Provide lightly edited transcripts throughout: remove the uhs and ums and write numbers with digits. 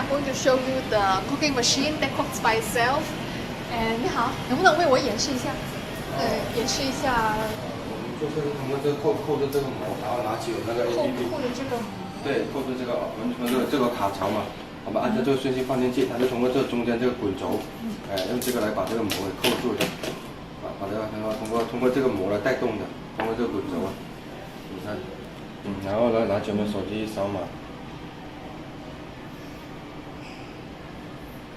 I'm going to show you the cooking machine that cooks by itself. And 你好，能不能为我演示一下？演示一下。就是通过这个扣着这个膜，然后拿起有那个 APP。扣着这个。对，扣着这个我们这个卡槽嘛，我们按照这个顺序放进去，它就通过这中间这个滚轴，用这个来把这个膜给扣住的，把这个通过这个膜来带动的，通过这个滚轴啊，你看，然后呢拿起我们手机扫码，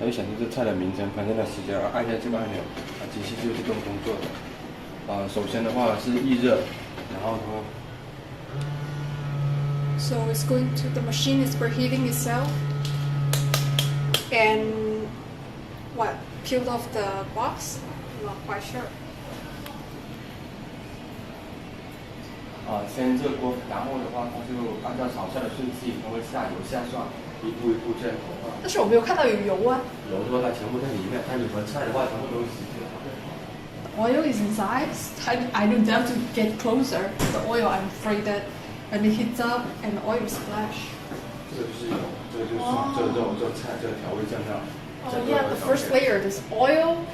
它就显示这菜的名称、烹饪的时间，按一下这个按钮，机器就自动工作的。首先的话是预热，然后说。So it's going to, the machine is preheating itself. And what? Peeled off the box? I'm not quite sure. 先热锅，然后的话，它就按照炒菜的顺序，它会下油下蒜，一步一步这样投放。但是我没有看到有油啊。油的话，它全部在里面，它里面菜的话，全部都是洗净的。Oil is inside. I don't dare to get closer. The oil, I'm afraid that when it heats up and oil splash. 这个就是油，这个就是蒜，这个肉，这个菜，这个调味酱料。Oh yeah, the first layer is oil.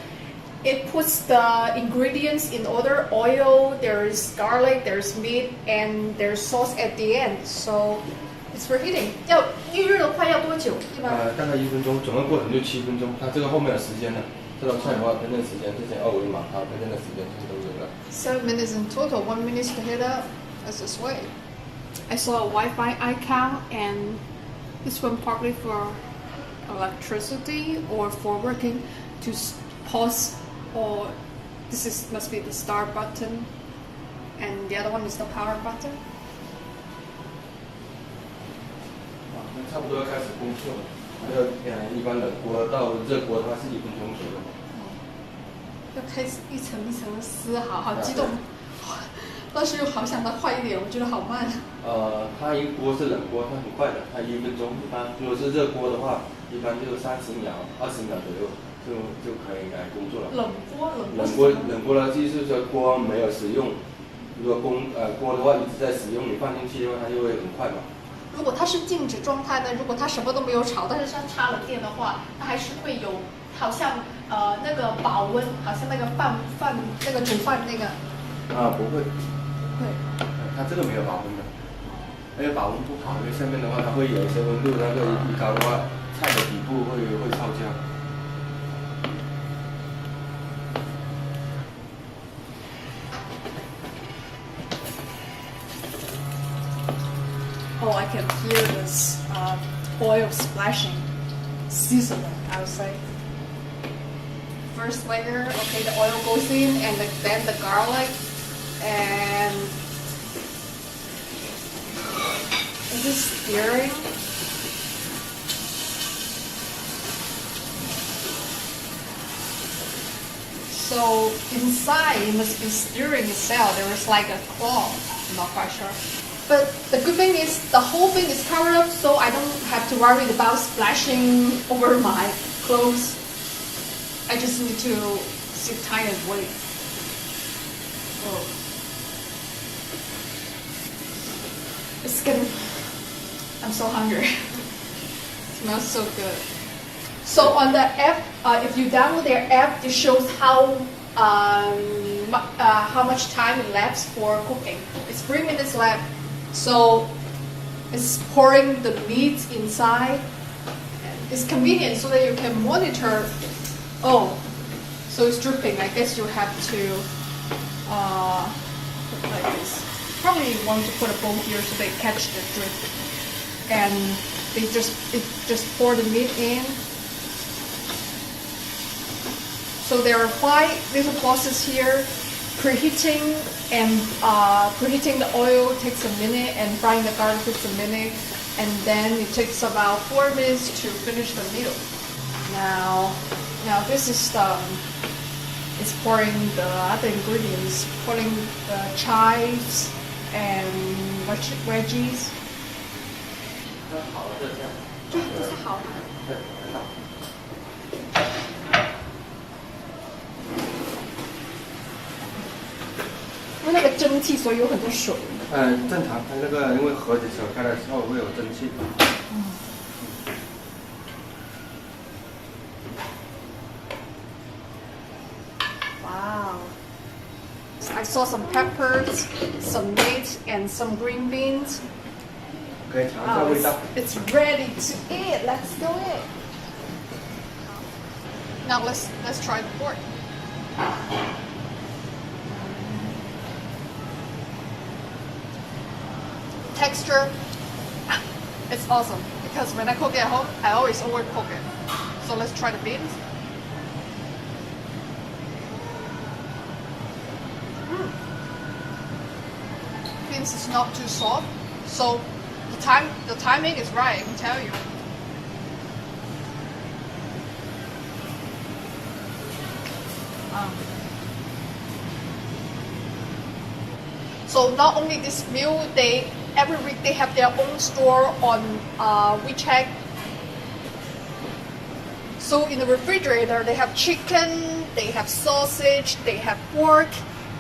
It puts the ingredients in order. Oil, there's garlic, there's meat, and there's sauce at the end. So it's for heating. 要预热的话要多久？一般？大概1分钟，整个过程就7分钟。它这个后面的时间呢？这道菜的话，烹饪时间这些二维码，它烹饪的时间这些都有了。7 minutes in total. 1 minute to heat up. That's this way. I saw a Wi-Fi icon, and this one probably for electricity or for working to pause, or this must be the start button, and the other one is the power button. 那差不多要开始工作了。一般冷锅到热锅的话是1分钟左右。要开始一层一层的撕，好激动。但是又好想它快一点，我觉得好慢。它一锅是冷锅，它很快的，它1分钟。一般如果是热锅的话，一般就30秒、20秒左右就可以来工作了。冷锅的意思是说锅没有使用，如果锅的话一直在使用，你放进去的话，它就会很快嘛。如果它是静止状态呢？如果它什么都没有炒，但是它插了电的话，它还是会有好像那个保温，好像那个饭那个煮饭那个。不会。会。它这个没有保温的，那个保温不好，因为下面的话它会有一些温度，那个一高的话，菜的底部会烧焦。Oh, I can hear this oil splashing, sizzling, I would say. First layer, okay, the oil goes in, and then the garlic, and is this stirring? So inside it must be stirring itself. There is like a claw. I'm not quite sure. But the good thing is the whole thing is covered up, so I don't have to worry about splashing over my clothes. I just need to sit tight and wait. Oh. It's getting... I'm so hungry. It smells so good. So on the app, if you download their app, it shows how much time it lapses for cooking. It's 3 minutes left. So it's pouring the meat inside. It's convenient so that you can monitor. Oh, so it's dripping. I guess you have to put like this. Probably want to put a bowl here so they catch the drip. And it just pour the meat in. So there are 5 little bosses here. Preheating the oil takes a minute, and frying the garlic takes a minute, and then it takes about 4 minutes to finish the meal. Now this is it's pouring the other ingredients, putting the chives and veggies. 这是好的。因为那个蒸汽，所以有很多水。正常，它那个因为盒子扯开的时候会有蒸汽。I saw some peppers, some meat, and some green beans. 可以尝一下味道。 It's ready to eat. Let's do it. Now let's try the pork. Texture, it's awesome because when I cook at home, I always overcook it. So let's try the beans. Beans is not too soft, so the timing is right. I can tell you. So not only this meal, every week they have their own store on WeChat. So in the refrigerator, they have chicken, they have sausage, they have pork,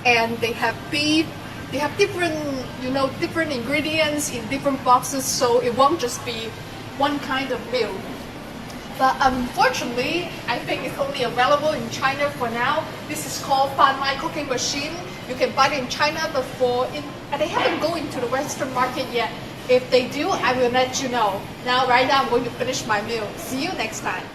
and they have beef. They have different ingredients in different boxes, so it won't just be one kind of meal. But unfortunately, I think it's only available in China for now. This is called Fan Mai cooking machine. You can buy it in China, but they haven't gone into the Western market yet. If they do, I will let you know. Right now I'm going to finish my meal. See you next time.